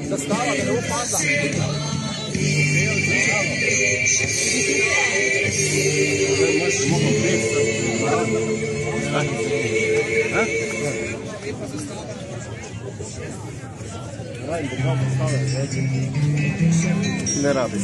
Zastava, da ne bo padla. Ne rabiš.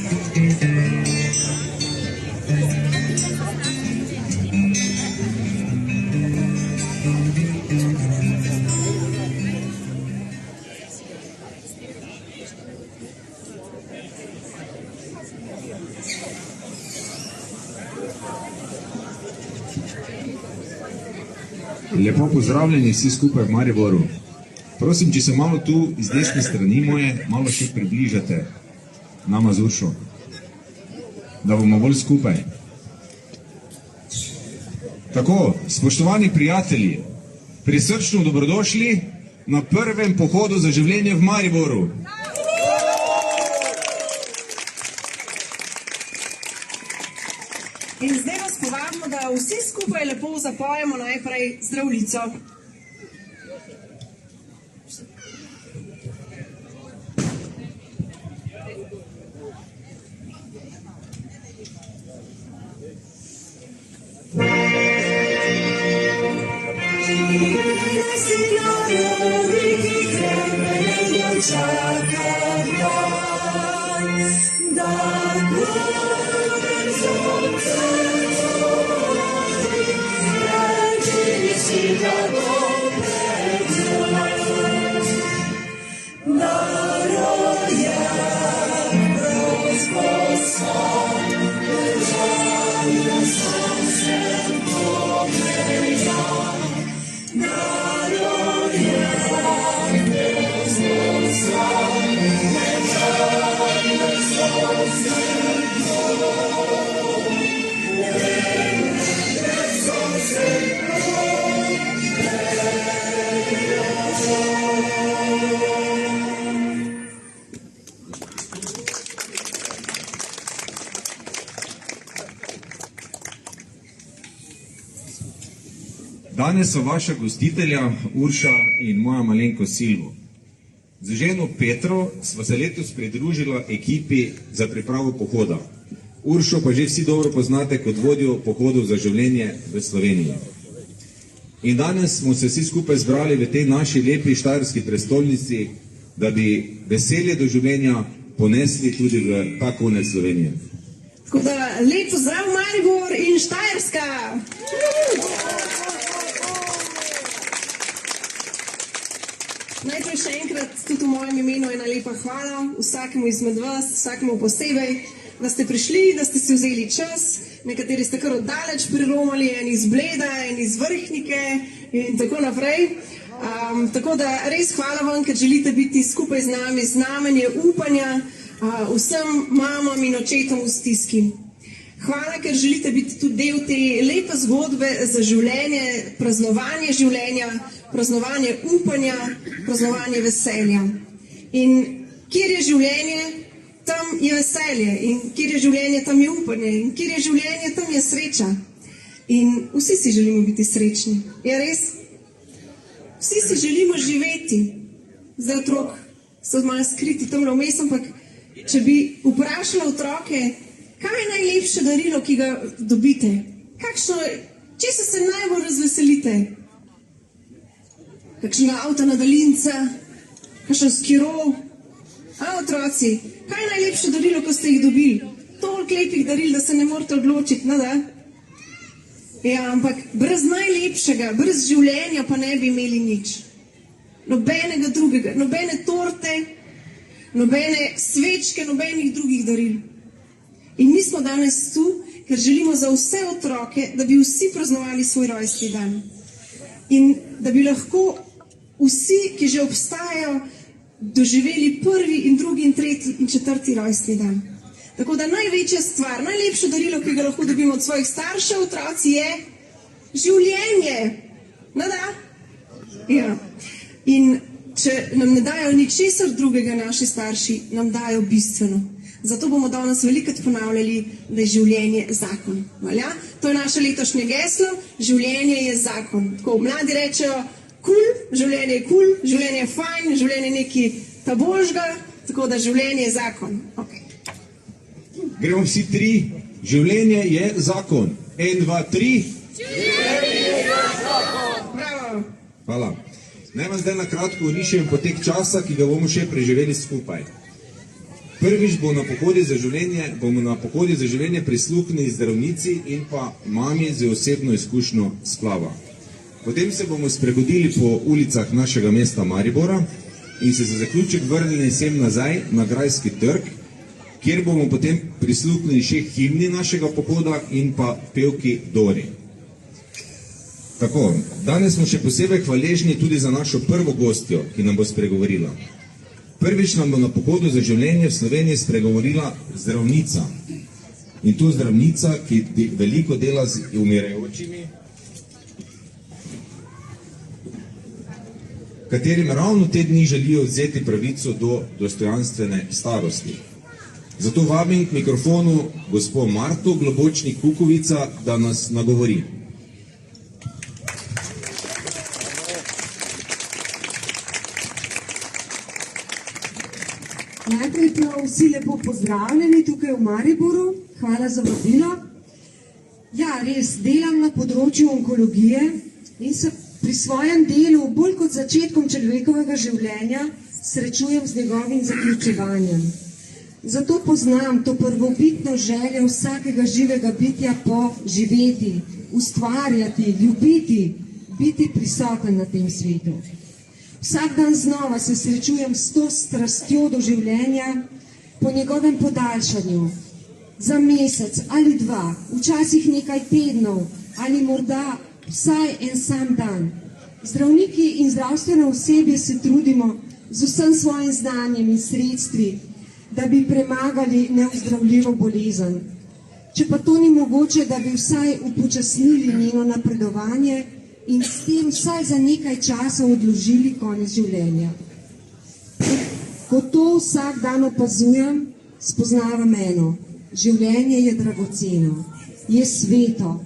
Lepo pozdravljeni vsi skupaj v Mariboru. Prosim, če se malo tu iz desne strani moje, malo še približate nama z Uršo, da bomo bolj skupaj. Tako, spoštovani prijatelji, prisrčno dobrodošli na prvem pohodu za življenje v Mariboru. In zdaj vas povabimo, da vsi skupaj lepo zapojemo najprej Zdravljico. Danes so vaša gostitelja Urša in moja malenkost Silvo. Z ženo Petro sva se letos pridružila ekipi za pripravo pohoda. Uršo pa že vsi dobro poznate kot vodjo pohodov za življenje v Sloveniji. In danes smo se vsi skupaj zbrali v tej naši lepi štajerski prestolnici, da bi veselje do življenja ponesli tudi v ta konec Slovenije. Tako da lep pozdrav Maribor in Štajerska! Najprej še enkrat tudi v mojem imenu ena lepa hvala vsakemu izmed vas, vsakemu posebej, da ste prišli, da ste si vzeli čas. Nekateri ste kar oddaleč priromali, en iz Bleda, en iz Vrhnike in tako naprej. Tako da res hvala vam, ker želite biti skupaj z nami, znamenje upanja vsem mamam in očetom v stiski. Hvala, ker želite biti tudi del te lepe zgodbe za življenje, praznovanje življenja, praznovanje upanja, praznovanje veselja. In kjer je življenje, tam je veselje. In kjer je življenje, tam je upanje. In kjer je življenje, tam je sreča. In vsi si želimo biti srečni. Je res? Vsi si želimo živeti. Zdaj otrok so malo skriti tamle vmes, ampak če bi vprašali otroke, kaj je najlepše darilo, ki ga dobite? Česa se najbolj razveselite? Kakšnega avta na daljinca? Kakšen skiro? Otroci, kaj je najlepše darilo, ko ste jih dobili? Toliko lepih daril, da se ne morete odločiti, ne da? Ja, ampak brez najlepšega, brez življenja pa ne bi imeli nič. Nobenega drugega, nobene torte, nobene svečke, nobenih drugih daril. In mi smo danes tu, ker želimo za vse otroke, da bi vsi praznovali svoj rojstni dan. In da bi lahko vsi, ki že obstajajo, doživeli prvi in drugi in tretji in četrti rojstni dan. Tako da največja stvar, najlepše darilo, ki ga lahko dobimo od svojih staršev, otroci, je življenje. Nada? Ja. In če nam ne dajo ničesar drugega naši starši, nam dajo bistveno. Zato bomo danes velikokrat ponavljali, da je življenje zakon. Valja? To je naše letošnje geslo, življenje je zakon. Tako mladi rečejo, življenje je kul, življenje je fajn, življenje je nekaj ta božga, tako da življenje je zakon. Okay. Gremo vsi tri. Življenje je zakon. 1, 2, 3. Življenje je zakon. Bravo. Hvala. Naj vam zdaj na kratko orišem potek časa, ki ga bomo še preživeli skupaj. Prvič bomo na pohodi za življenje prisluhnili zdravnici in pa mami z osebno izkušnjo splava. Potem se bomo sprehodili po ulicah našega mesta Maribora in se za zaključek vrnili sem nazaj na Grajski trg, kjer bomo potem prisluhnili še himni našega pohoda in pa pevki Dori. Tako, danes smo še posebej hvaležni tudi za našo prvo gostjo, ki nam bo spregovorila. Prvič nam bo na pohodu za življenje v Sloveniji spregovorila zdravnica. In to zdravnica, ki veliko dela z umirajočimi, katerim ravno te dni želijo vzeti pravico do dostojanstvene starosti. Zato vabim k mikrofonu gospo Marto Globočnik-Kukovica, da nas nagovori. Najprej prav vsi lepo pozdravljeni tukaj v Mariboru. Hvala za vabilo. Ja, res, delam na področju onkologije in se pri svojem delu, bolj kot začetkom človekovega življenja, srečujem z njegovim zaključevanjem. Zato poznam to prvobitno željo vsakega živega bitja po živeti, ustvarjati, ljubiti, biti prisoten na tem svetu. Vsak dan znova se srečujem s to strastjo do življenja, po njegovem podaljšanju, za mesec ali dva, včasih nekaj tednov ali morda vsaj en sam dan. Zdravniki in zdravstveno osebje se trudimo z vsem svojim znanjem in sredstvi, da bi premagali neozdravljivo bolezen. Če pa to ni mogoče, da bi vsaj upočasnili njeno napredovanje in s tem vsaj za nekaj časa odložili konec življenja. Ko to vsak dan opazujem, spoznavam eno. Življenje je dragoceno, je sveto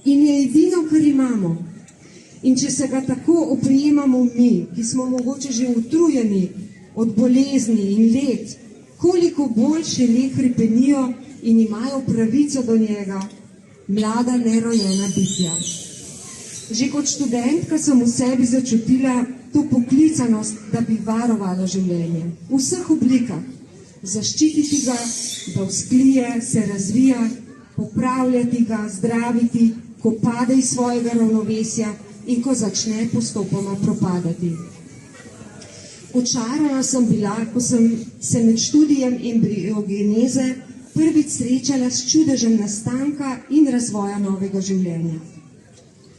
in je edino, kar imamo. In če se ga tako oprijemamo mi, ki smo mogoče že utrujeni od bolezni in let, koliko bolj še le hrepenijo in imajo pravico do njega mlada nerojena bitja. Že kot študentka sem v sebi začutila to poklicanost, da bi varovala življenje v vseh oblikah, zaščititi ga, da vzklije, se razvija, popravljati ga, zdraviti, ko pade iz svojega ravnovesja in ko začne postopoma propadati. Očarana sem bila, ko sem se med študijem embriogeneze prvič srečala s čudežem nastanka in razvoja novega življenja.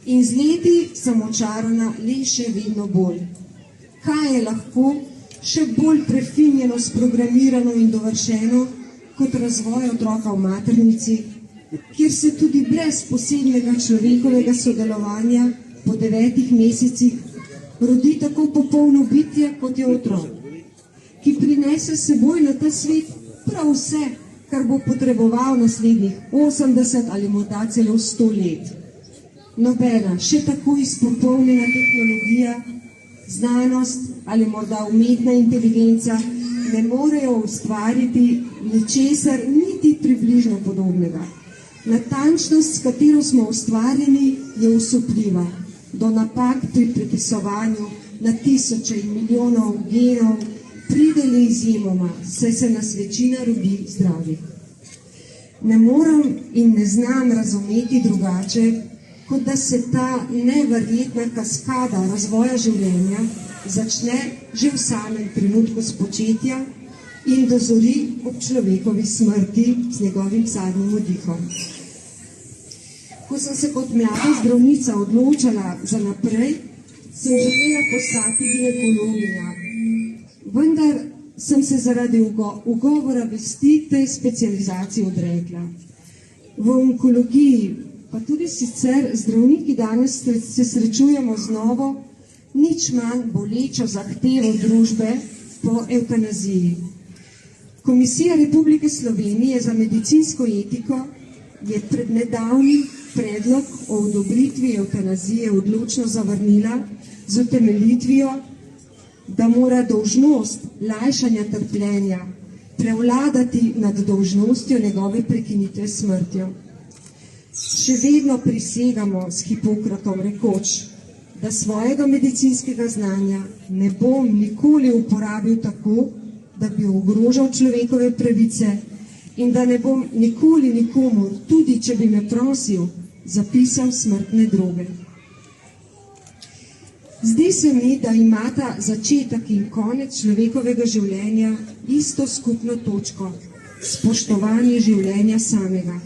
In z leti sem očarana le še vedno bolj. Kaj je lahko še bolj prefinjeno, sprogramirano in dovršeno kot razvoj otroka v maternici, kjer se tudi brez posebnega človekovega sodelovanja po 9 mesecih rodi tako popolno bitje, kot je otrok, ki prinese s seboj na ta svet prav vse, kar bo potreboval naslednjih 80 ali morda celo 100 let. Nobena, še tako izpopolnjena tehnologija, znanost ali morda umetna inteligenca ne morejo ustvariti ničesar niti približno podobnega. Natančnost, s katero smo ustvarjeni, je osupljiva. Do napak pri prepisovanju na tisoče in milijonov genov pride le izjemoma, saj se nas večina rodi zdravih. Ne morem in ne znam razumeti drugače, kot da se ta neverjetna kaskada razvoja življenja začne že v samem trenutku spočetja in dozori ob človekovi smrti z njegovim zadnjim oddihom. Ko sem se kot mlada zdravnica odločala za naprej, sem želela postati ginekologinja. Vendar sem se zaradi ugovora vesti tej specializaciji odrekla. V onkologiji, pa tudi sicer zdravniki danes se srečujemo z novo, nič manj bolečo zahtevo družbe po evtanaziji. Komisija Republike Slovenije za medicinsko etiko je pred nedavnim predlog o odobritvi evtanazije odločno zavrnila z utemeljitvijo, da mora dolžnost lajšanja trpljenja prevladati nad dolžnostjo njegove prekinitve s smrtjo. Še vedno prisegamo s Hipokratom rekoč, da svojega medicinskega znanja ne bom nikoli uporabil tako, da bi ogrožal človekove pravice in da ne bom nikoli nikomur, tudi če bi me prosil, zapisal smrtne droge. Zdi se mi, da imata začetek in konec človekovega življenja isto skupno točko, spoštovanje življenja samega.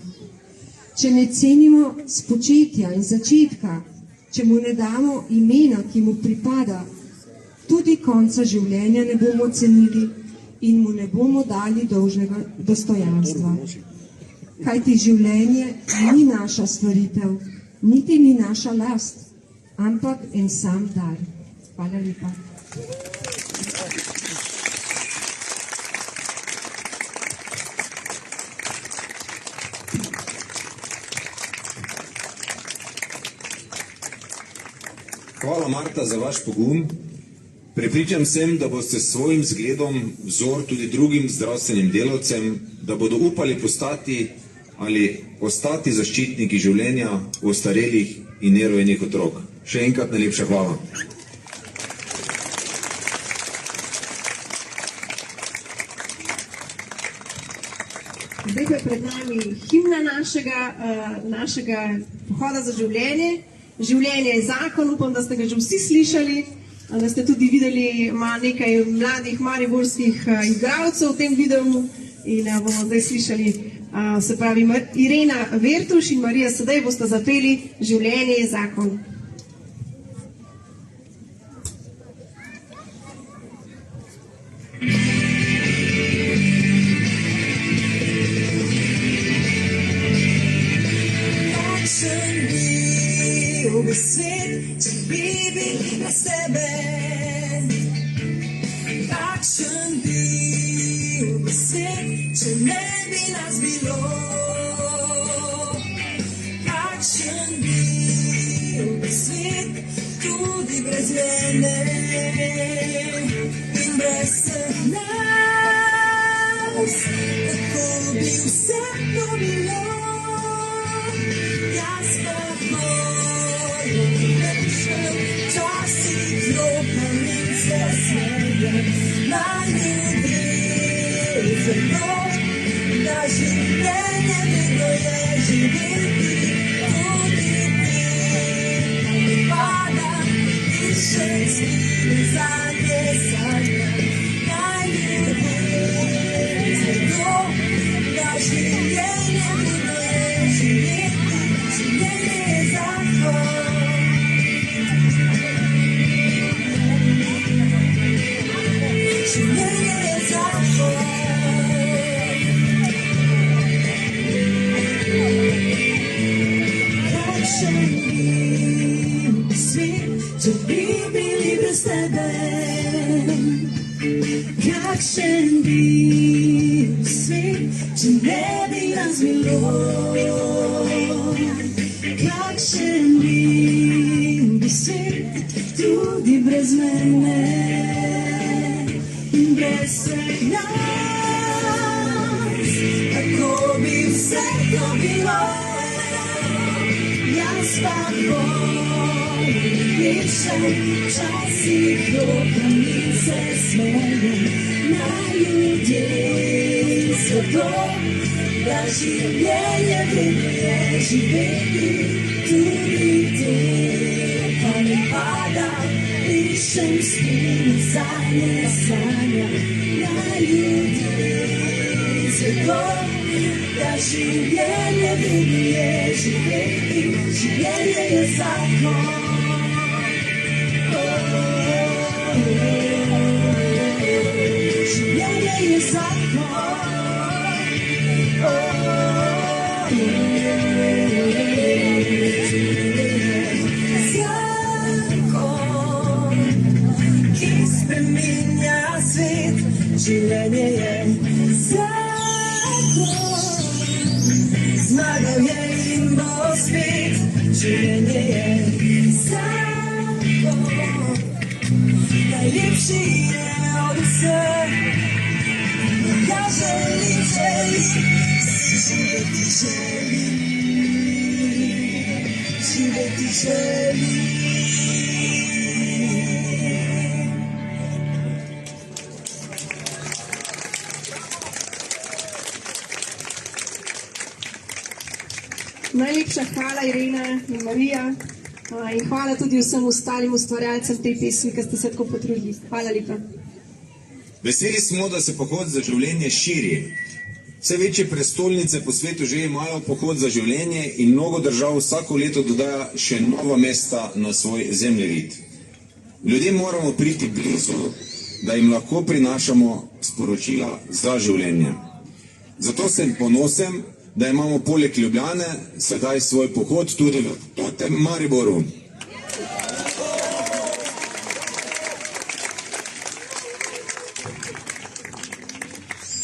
Če ne cenimo spočetja in začetka, če mu ne damo imena, ki mu pripada, tudi konca življenja ne bomo cenili in mu ne bomo dali dolžnega dostojanstva. Kajti življenje ni naša stvaritev, niti ni naša last, ampak en sam dar. Hvala lepa. Hvala, Marta, za vaš pogum. Prepričan sem, da boste s svojim zgledom vzor tudi drugim zdravstvenim delavcem, da bodo upali postati ali ostati zaščitniki življenja ostarelih in nerojenih otrok. Še enkrat najlepša hvala. Zdaj pa je pred nami himna našega pohoda za življenje. Življenje je zakon, upam, da ste ga že vsi slišali, da ste tudi videli, ima nekaj mladih mariborskih igralcev v tem videu in bomo zdaj slišali, se pravi Irena Vertuš in Marija Sedej bosta zapeli Življenje je zakon. Svet, če bi bili brez tebe, kakšen bil bi svet, če ne bi nas bilo, kakšen bil bi svet, tudi brez mene in brez nas, tako bi vse to bilo, jaz pa včasih jokam in se smejem na ljudi, zato da življenje vedno je živeti, tudi ti, da mi pada in še spine zadnje sanja na ljudi, zato da življenje vedno je živeti, življenje je zakon. Življenje je zakon. Kakšen bi svet, če bi bili brez tebe? Kakšen bi svet, če ne bi nas bilo? Kakšen bi svet, tudi brez mene? Brez nas, tako bi vse to bilo, jaz pa bom pišem, včasih jokam in se smejem na ljudje, zato da življenje vedno je živeti, tudi te, pa mi pada. Pišem spine zadnje sanja na ljudi, zato da življenje vedno je živeti, življenje je zakon. Življenje je zakon. Spreminja svet, življenje je življenje je zakon. Najlepši je od vseh. Ja želim, živeti želim, živeti želim. Najlepša hvala Irena in Marija in hvala tudi vsem ostalim ustvarjalcem te pesmi, ki ste se tako potrudili. Hvala lepa. Veseli smo, da se pohod za življenje širi. Vse večje prestolnice po svetu že imajo pohod za življenje in mnogo držav vsako leto dodaja še nova mesta na svoj zemljevid. Ljudje moramo priti blizu, da jim lahko prinašamo sporočila za življenje. Zato sem ponosen, da imamo poleg Ljubljane sedaj svoj pohod tudi v Mariboru.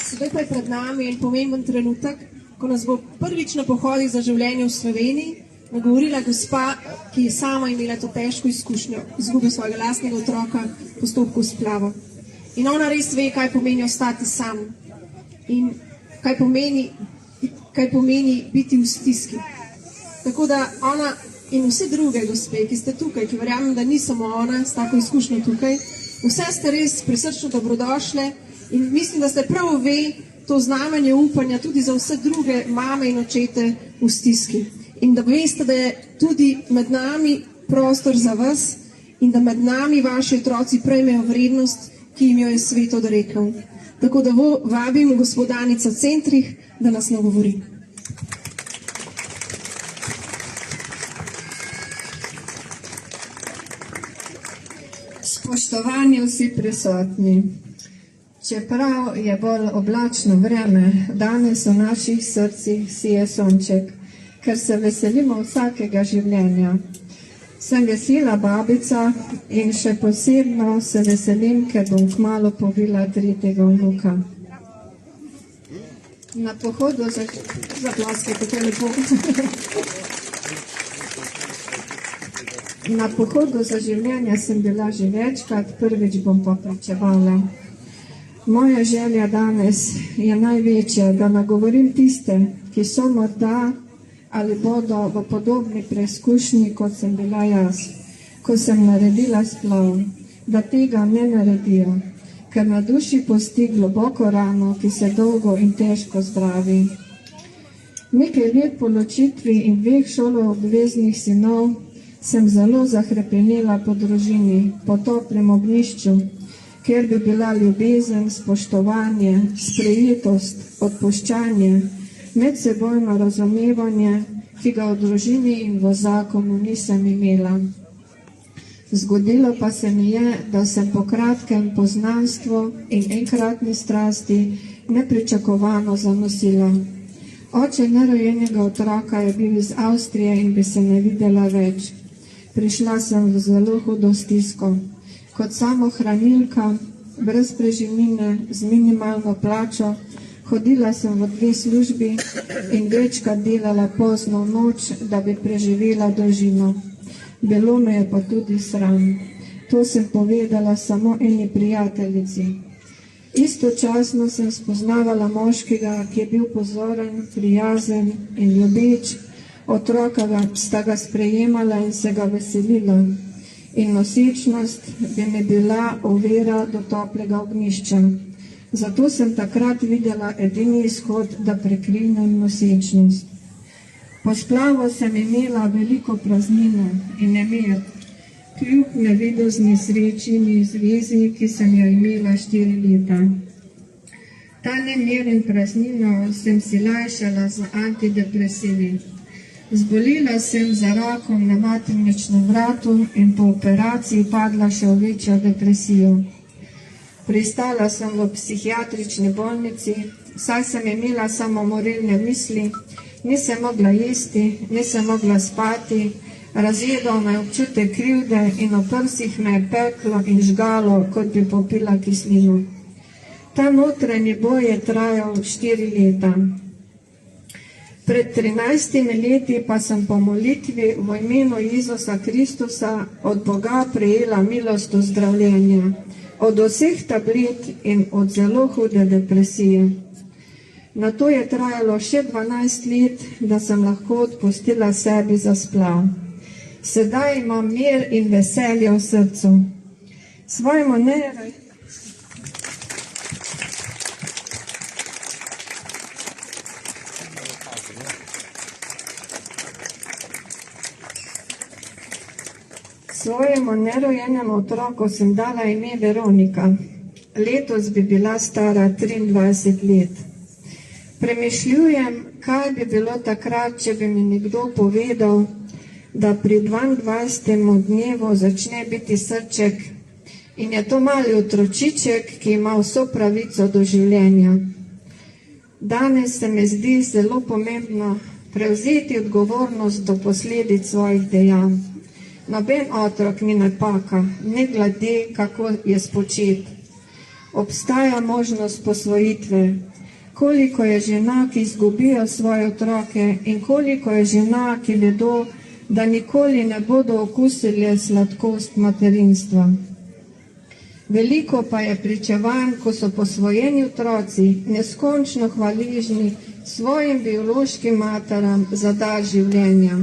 Sedaj pa je pred nami en pomemben trenutek, ko nas bo prvič na pohodih za življenje v Sloveniji nagovorila gospa, ki je sama imela to težko izkušnjo, izgubil svojega lastnega otroka v postopku splava. In ona res ve, kaj pomeni ostati sam in kaj pomeni biti v stiski. Tako da ona in vse druge gospe, ki ste tukaj, ki verjamem, da ni samo ona s tako izkušnjo tukaj, vse ste res prisrčno dobrodošle in mislim, da ste prav ve to znamenje upanja tudi za vse druge mame in očete v stiski. In da veste, da je tudi med nami prostor za vas in da med nami vaši otroci prejmejo vrednost, ki jim jo je svet odrekel. Tako da vabim gospodanico Centrih, da nas nagovori. Spoštovani vsi prisotni, čeprav je bolj oblačno vreme, danes v naših srcih sije sonček, ker se veselimo vsakega življenja. Sem vesela babica in še posebno se veselim, ker bom kmalu povila 3. vnuka. Na pohodu za Na pohodu za življenje sem bila že večkrat, prvič bom pa pričevala. Moja želja danes je največja, da nagovorim tiste, ki so morda ali bodo v podobni preizkušnji, kot sem bila jaz, ko sem naredila splav, da tega ne naredijo, ker na duši pusti globoko rano, ki se dolgo in težko zdravi. Nekaj let po ločitvi in 2 šoloobveznih sinov sem zelo zahrepenela po družini, po toplem ognjišču, kjer bi bila ljubezen, spoštovanje, sprejetost, odpuščanje, medsebojno razumevanje, ki ga v družini in v zakonu nisem imela. Zgodilo pa se mi je, da sem po kratkem poznanstvu in enkratni strasti nepričakovano zanosila. Oče nerojenega otroka je bil iz Avstrije in bi se ne videla več. Prišla sem v zelo hudo stisko. Kot samohranilka, brez preživnine, z minimalno plačo, hodila sem v 2 službi in večkrat delala pozno v noč, da bi preživela družino. Bilo me je pa tudi sram. To sem povedala samo eni prijateljici. Istočasno sem spoznavala moškega, ki je bil pozoren, prijazen in ljubeč. Otroka sta ga sprejemala in se ga veselila. In nosečnost bi mi bila ovira do toplega ognjišča. Zato sem takrat videla edini izhod, da prekrivnem nosečnost. Po splavu sem imela veliko praznino in nemir, kljub nevidozni sreči in zvezi, ki sem jo imela 4 leta. Ta nemir in praznino sem si lajšala z antidepresivi. Zbolila sem za rakom na materničnem vratu in po operaciji padla še v večjo depresijo. Pristala sem v psihiatrični bolnici, saj sem imela samomorilne misli, nisem mogla jesti, nisem mogla spati, razjedal me občutek krivde in v prsih me je peklo in žgalo, kot bi popila kislino. Ta notranji boj je trajal 4 leta. Pred 13 leti pa sem po molitvi v imenu Jezusa Kristusa od Boga prejela milost ozdravljenja, od vseh tablet in od zelo hude depresije. Na to je trajalo še 12 let, da sem lahko odpustila sebi za splav. Sedaj imam mir in veselje v srcu. Svojemu nerojenemu otroku sem dala ime Veronika. Letos bi bila stara 23 let. Premišljujem, kaj bi bilo takrat, če bi mi nekdo povedal, da pri 22. dnevu začne biti srček in je to mali otročiček, ki ima vso pravico do življenja. Danes se mi zdi zelo pomembno prevzeti odgovornost do posledic svojih dejanj. Noben otrok ni napaka, ne glede, kako je spočet. Obstaja možnost posvojitve. Koliko je žena, ki izgubijo svoje otroke, in koliko je žena, ki vedo, da nikoli ne bodo okusili sladkost materinstva. Veliko pa je pričevanj, ko so posvojeni otroci neskončno hvaležni svojim biološkim materam za dar življenja.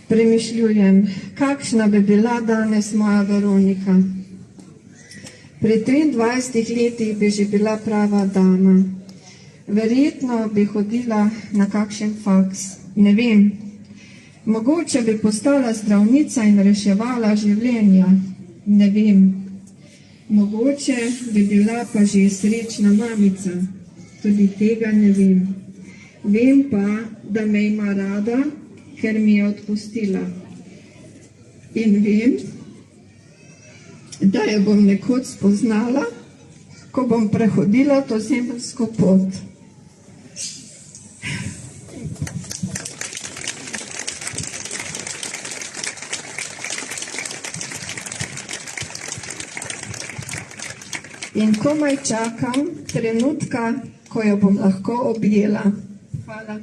Premišljujem, kakšna bi bila danes moja Veronika. Pri 23 letih bi že bila prava dama. Verjetno bi hodila na kakšen faks, ne vem. Mogoče bi postala zdravnica in reševala življenja, ne vem. Mogoče bi bila pa že srečna mamica, tudi tega ne vem. Vem pa, da me ima rada, ker mi je odpustila. In vem, da jo bom nekoč spoznala, ko bom prehodila to zemeljsko pot. In komaj čakam trenutka, ko jo bom lahko objela. Hvala.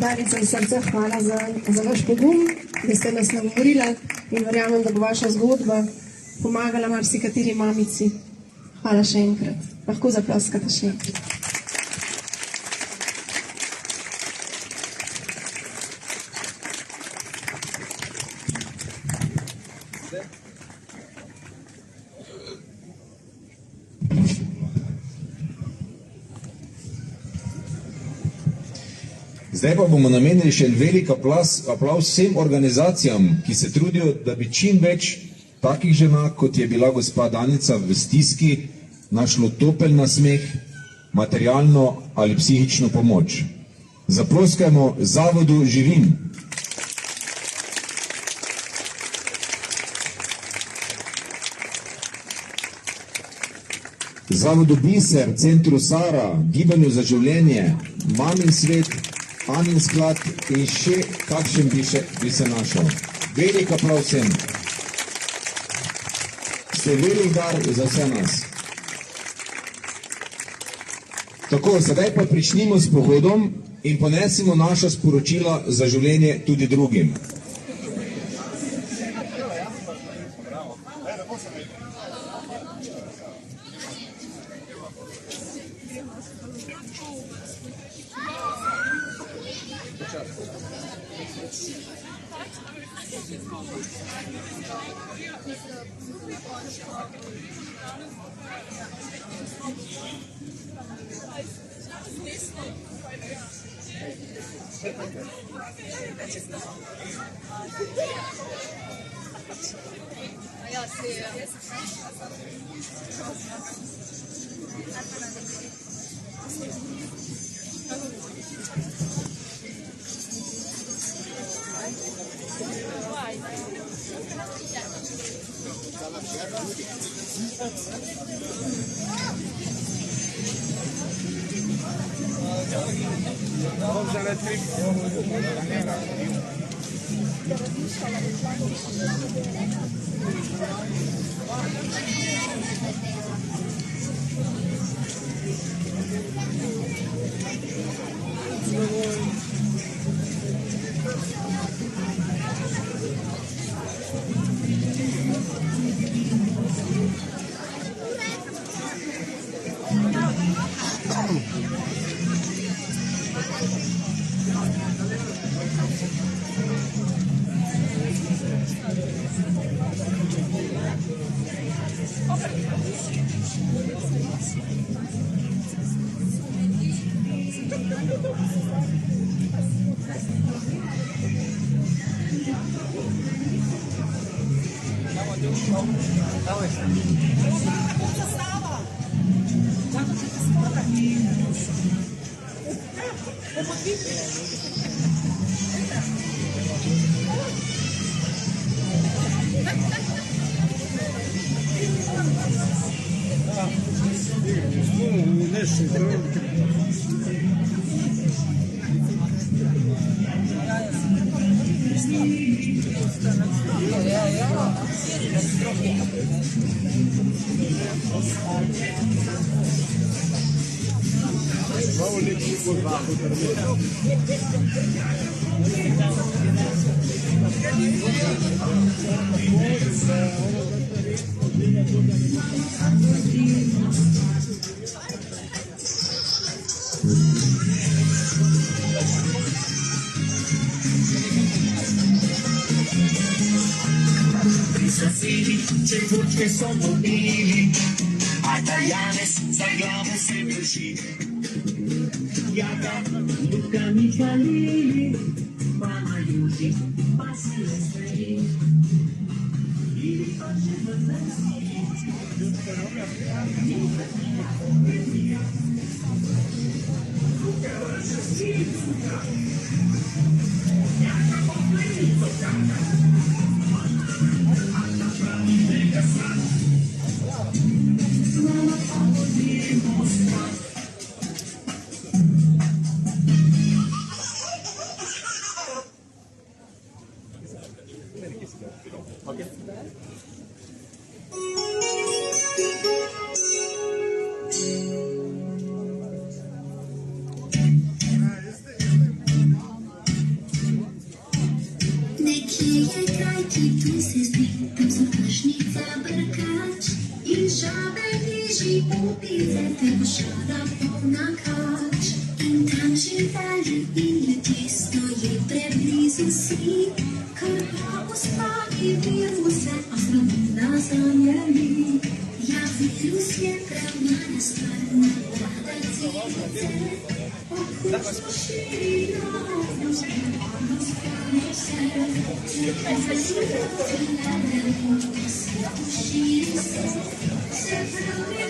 Darica iz srca, hvala za vaš pogum, da ste nas nagovorili in verjamem, da bo vaša zgodba pomagala marsikateri mamici. Hvala še enkrat. Lahko zaploskate še enkrat. Zdaj pa bomo namenili še en velik aplavz vsem organizacijam, ki se trudijo, da bi čim več takih žena, kot je bila gospa Danica v stiski, našlo topel nasmeh, materialno ali psihično pomoč. Zaploskajmo Zavodu Živim. Zavodu Biser, Centru Sara, Gibanju za življenje, Mamin svet, Anin sklad in še kakšen bi se našel. Velik aplav vsem. Ste velik dar za vse nas. Tako, sedaj pa pričnimo s pohodom in ponesimo naša sporočila za življenje tudi drugim. Če točke so dobili, a ta Janez za glavo se drži. Jaka, Luka mi hvalili, mama Juži, pa se le stvari. Ili pa če vrnesi. Nekje je kraj, ki tu se zdi, tam so prašnica brkač in žabe bliži upice, te pošada polna kač. In tam živali in ljudje stoji preblizu si, kar pa uspavi virusa, a zdravina zamjeli. Ja, virus je pravna stvar, napada celice, okužbo širi novnost, nevarnost prenese. Širi se pravi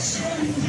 Thank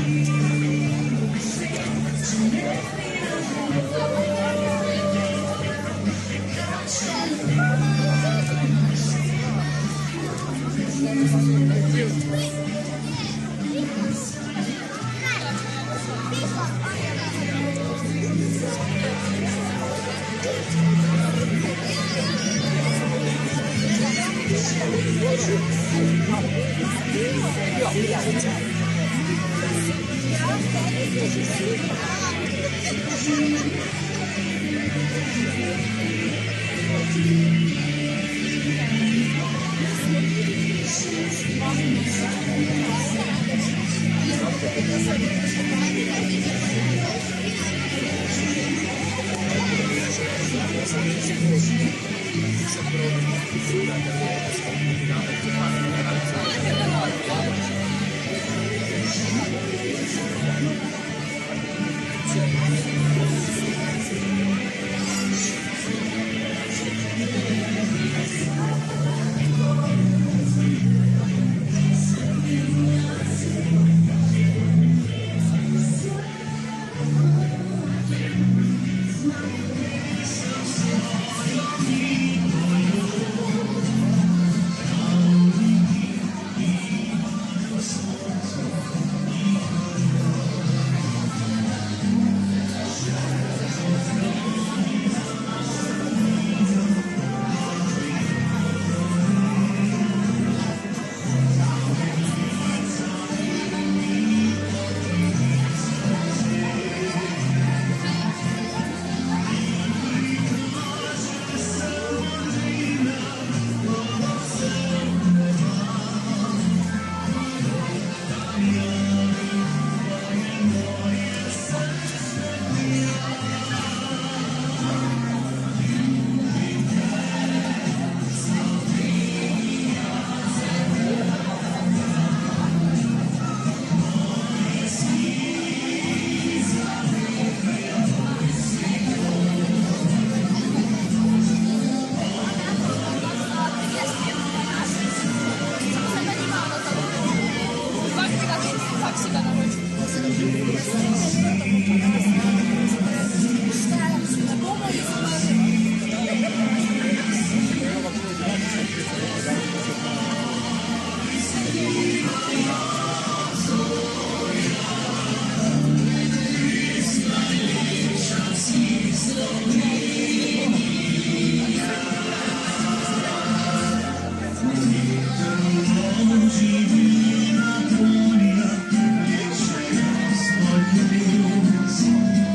you.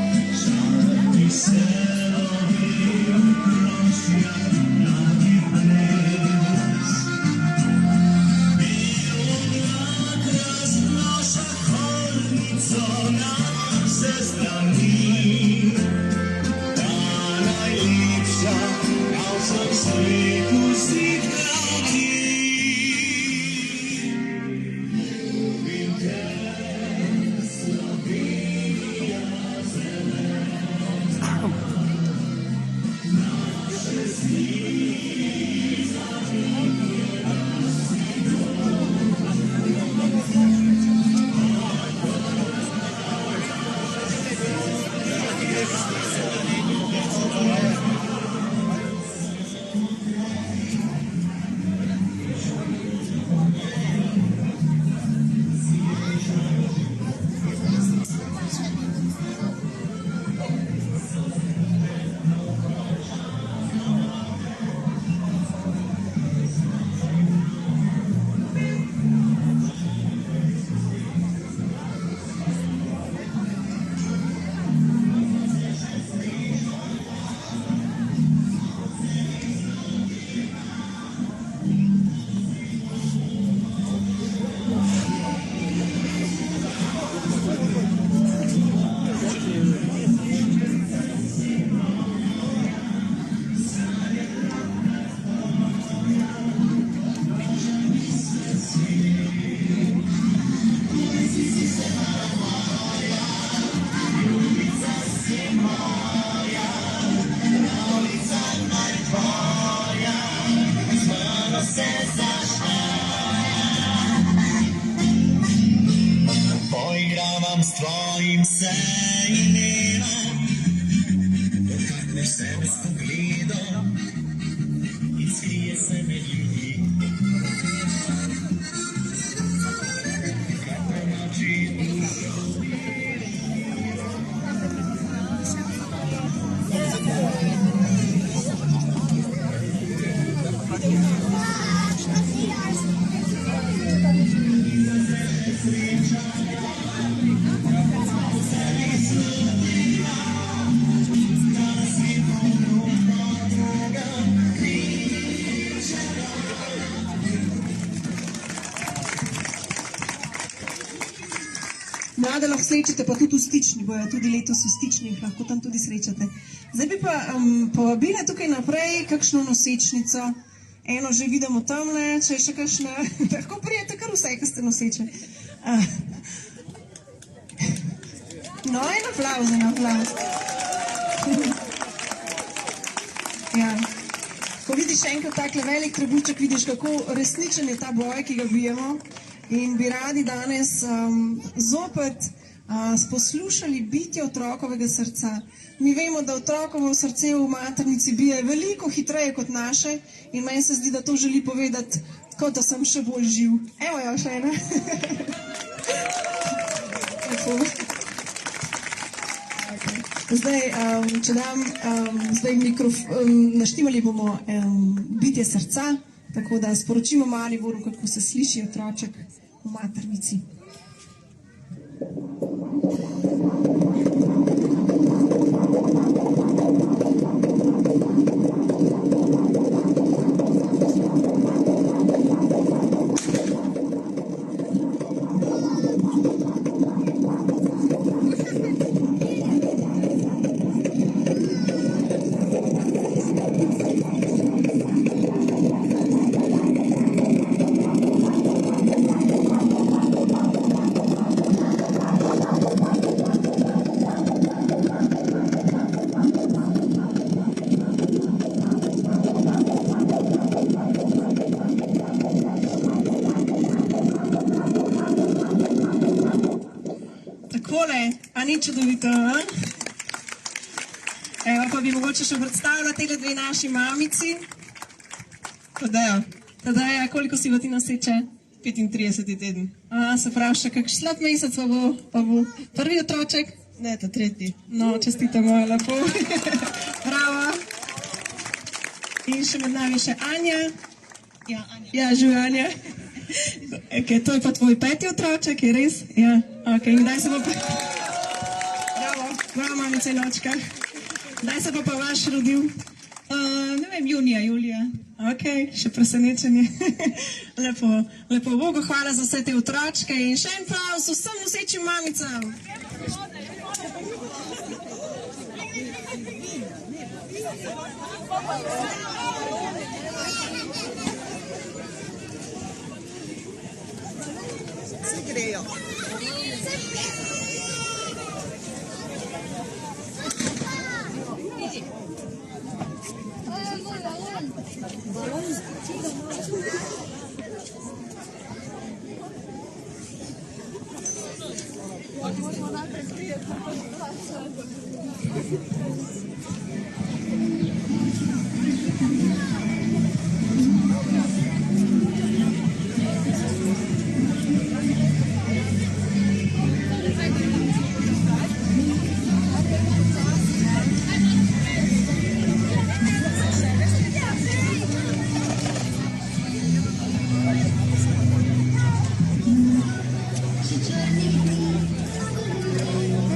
Zapomnim se imena, dotakneš sebe s pogledom in skrije se med ljudi. Kaj po noči Mlade lahko srečate, pa tudi v Stični, bojo tudi letos v Stični, lahko tam tudi srečate. Zdaj bi pa povabila tukaj naprej kakšno nosečnico. Eno že vidimo tamle, če je še kakšna, lahko prijete kar vse, ki ste noseče. No, en aplavz, en aplavz. Ja. Ko vidiš enkrat takle velik trebuček, vidiš, kako resničen je ta boj, ki ga bijemo. In bi radi danes zopet poslušali bitje otrokovega srca. Mi vemo, da otrokovo srce v maternici bije veliko hitreje kot naše in meni se zdi, da to želi povedati, kot da sem še bolj živ. Evo jo še ena. Zdaj, če dam naštimali bomo bitje srca, tako da sporočimo Mariboru, kako se sliši otroček v maternici. A ni čudovito, a? Evo, pa bi mogoče še predstavila tele dve naši mamici. Tadeja, koliko si bo ti noseče? 35. teden. Se pravi, še kak slab mesec pa bo prvi otroček? Ne, ta tretji. No, čestitamo, lepo. Bravo. In še med nami še Anja. Ja, Anja. Ja, živ Anja. Okay, to je pa tvoj peti otroček, je res? Ja, ok, in kdaj se bo pa... Bravo, mamica in očka. Kdaj se pa vaš rodil? Ne vem, junija, julija. Ok, še presenečenje. Lepo, Bogu hvala za vse te otročke in še en aplauz vsem nosečim mamicam. Vsi grejo.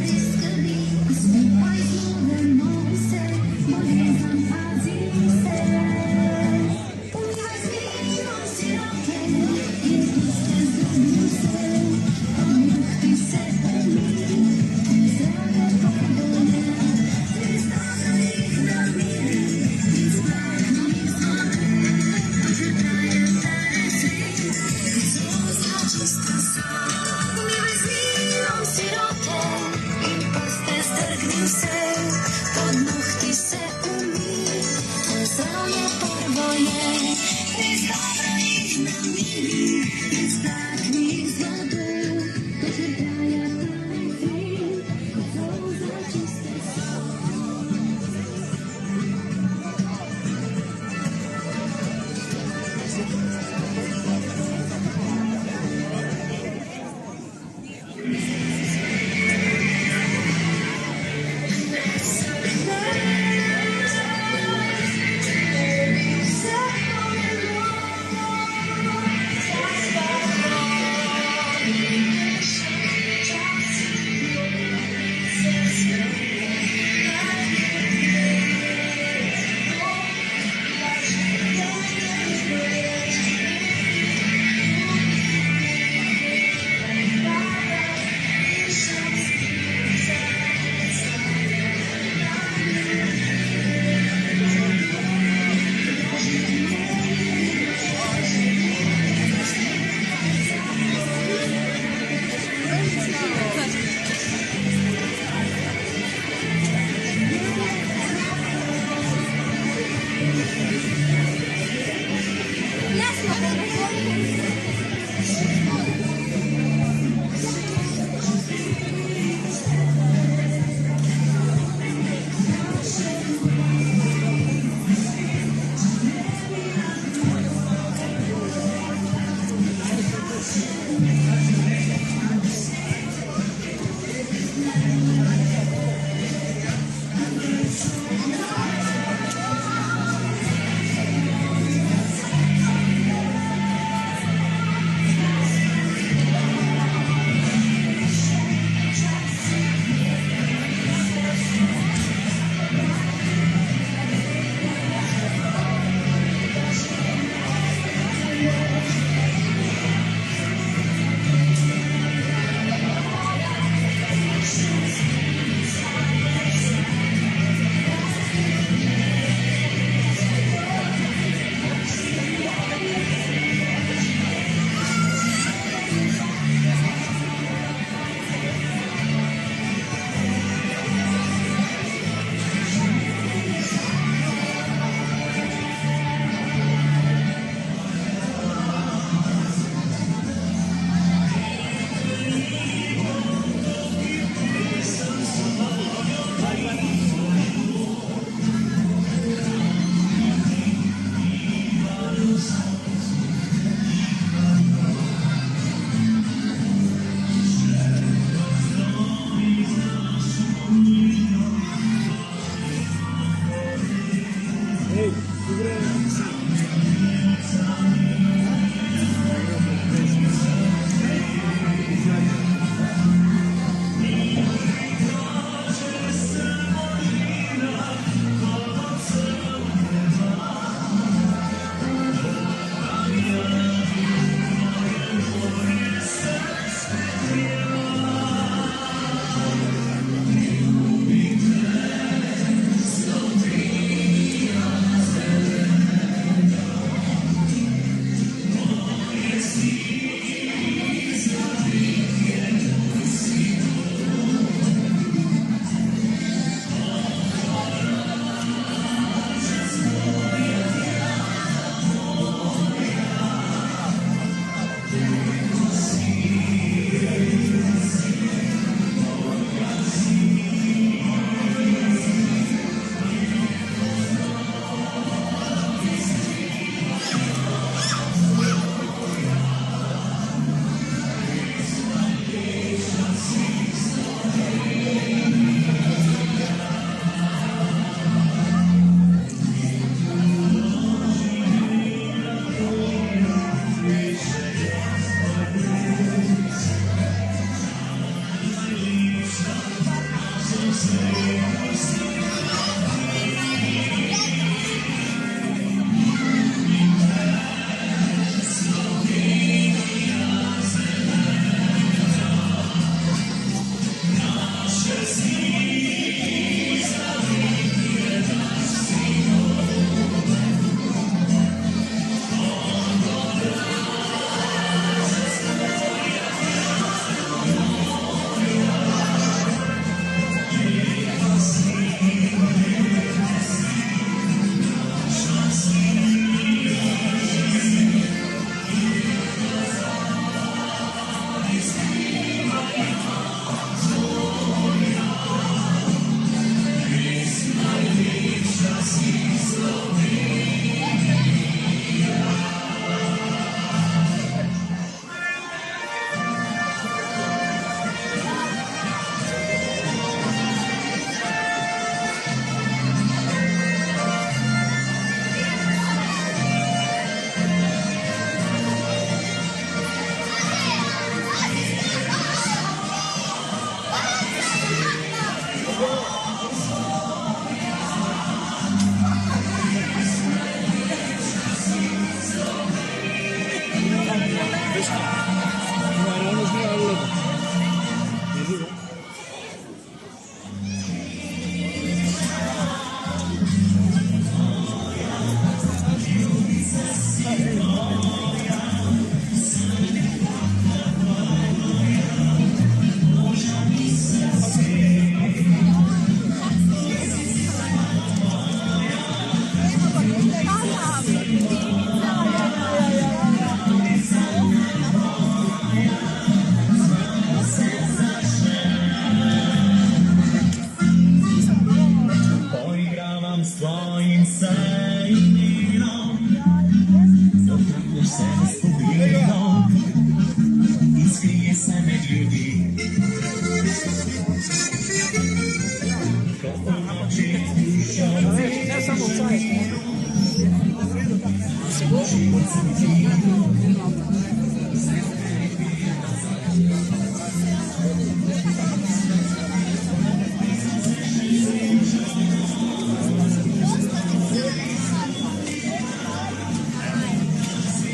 Riscali, spaj znovu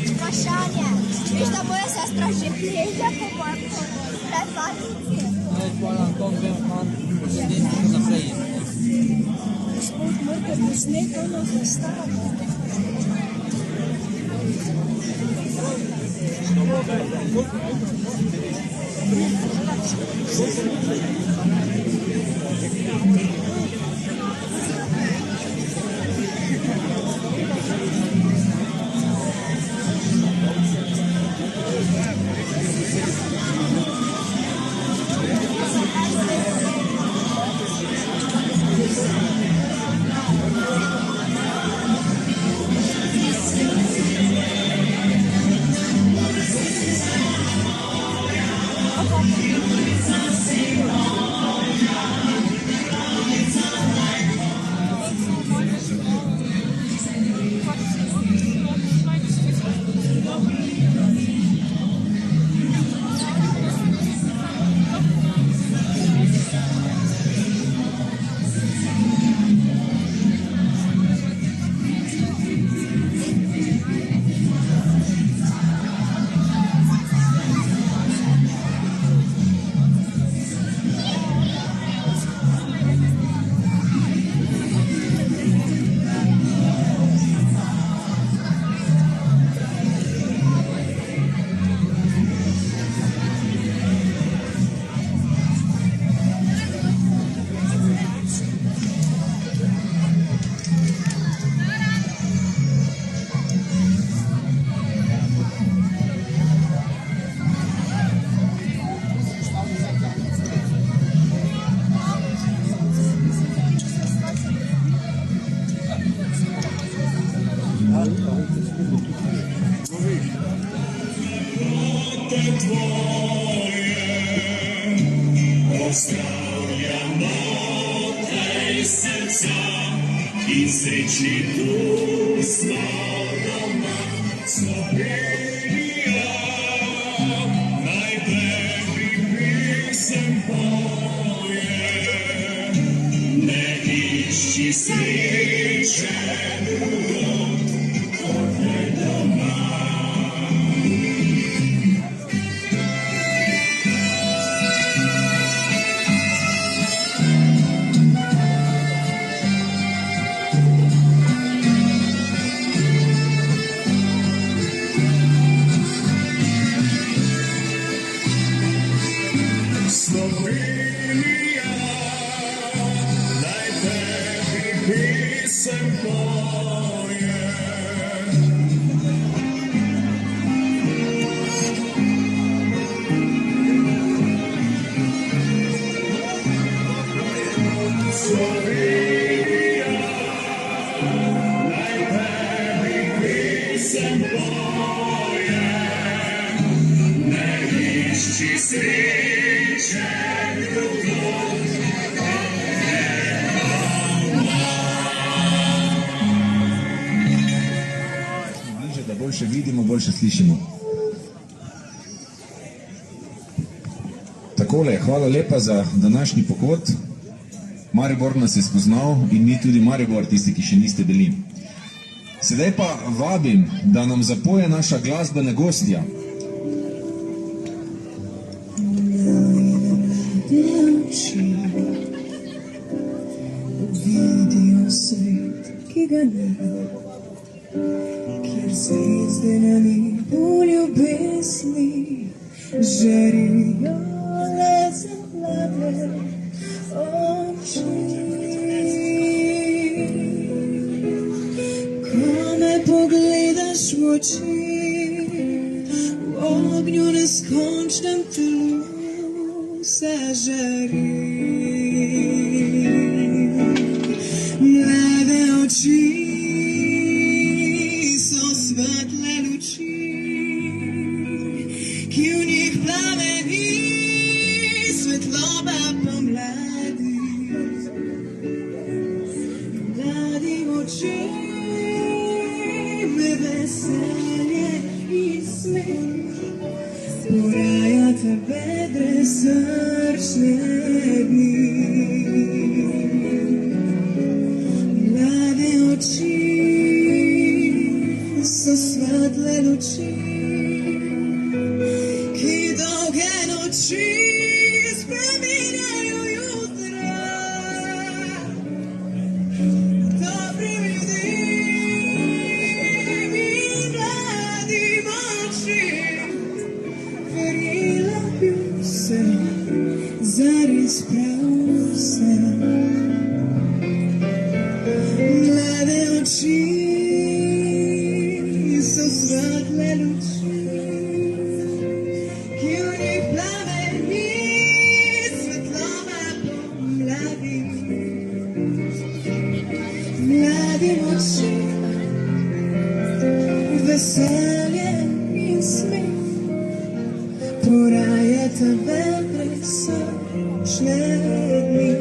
Vprašanje. Veš, da moja sestra že pleze po parku pred zadnjici. Gospod, morate posneti ono postavo. In srečni tu smo doma, Slovenija, najprej pisem poje, ne išči sreče drugod, kot ne doma. Slovenija, naj tebi pisem poje. Slovenija, naj tebi pisem poje. Ne išči sreče drugod, bliže, da boljše vidimo, boljše slišimo. Takole, hvala lepa za današnji pohod. Maribor nas je spoznal in mi tudi Maribor, tisti, ki še niste bili. Sedaj pa vabim, da nam zapoje naša glasbena gostja. Vidijo svet, ki ga ne, kjer zvezde na nebu ljubezni žarijo le za mlade oči. Ko me pogledaš v oči, v ognju neskončnem telu se žari. Mlade oči so svetle luči, ki v njih plameni svetloba pomladi. Mladi oči me veselijo. porajate vedre srčne dni. Mlade oči so svetle luči, ki dolge noči spreminjajo jutra. Dobri vidim in mladim očim, verjela bi vse, zares prav vse. Mlade oči so svetle luči, ki v njih plameni svetloba pomladi. Mladim očem veselje in smeh porajata vedre srčne dni.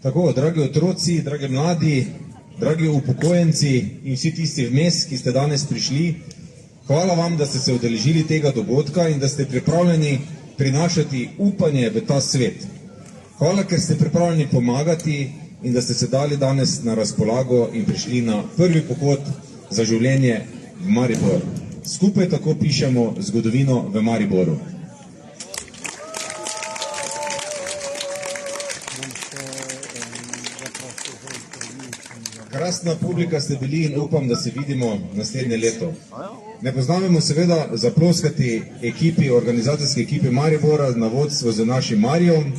Tako, dragi otroci, dragi mladi, dragi upokojenci in vsi tisti vmes, ki ste danes prišli, hvala vam, da ste se udeležili tega dogodka in da ste pripravljeni prinašati upanje v ta svet. Hvala, ker ste pripravljeni pomagati in da ste se dali danes na razpolago in prišli na prvi pohod za življenje v Maribor. Skupaj tako pišemo zgodovino v Mariboru. Krasna publika ste bili in upam, da se vidimo naslednje leto. Ne poznamo seveda zaploskati ekipi, organizacijske ekipe Maribora na vodstvo z našim Marijem.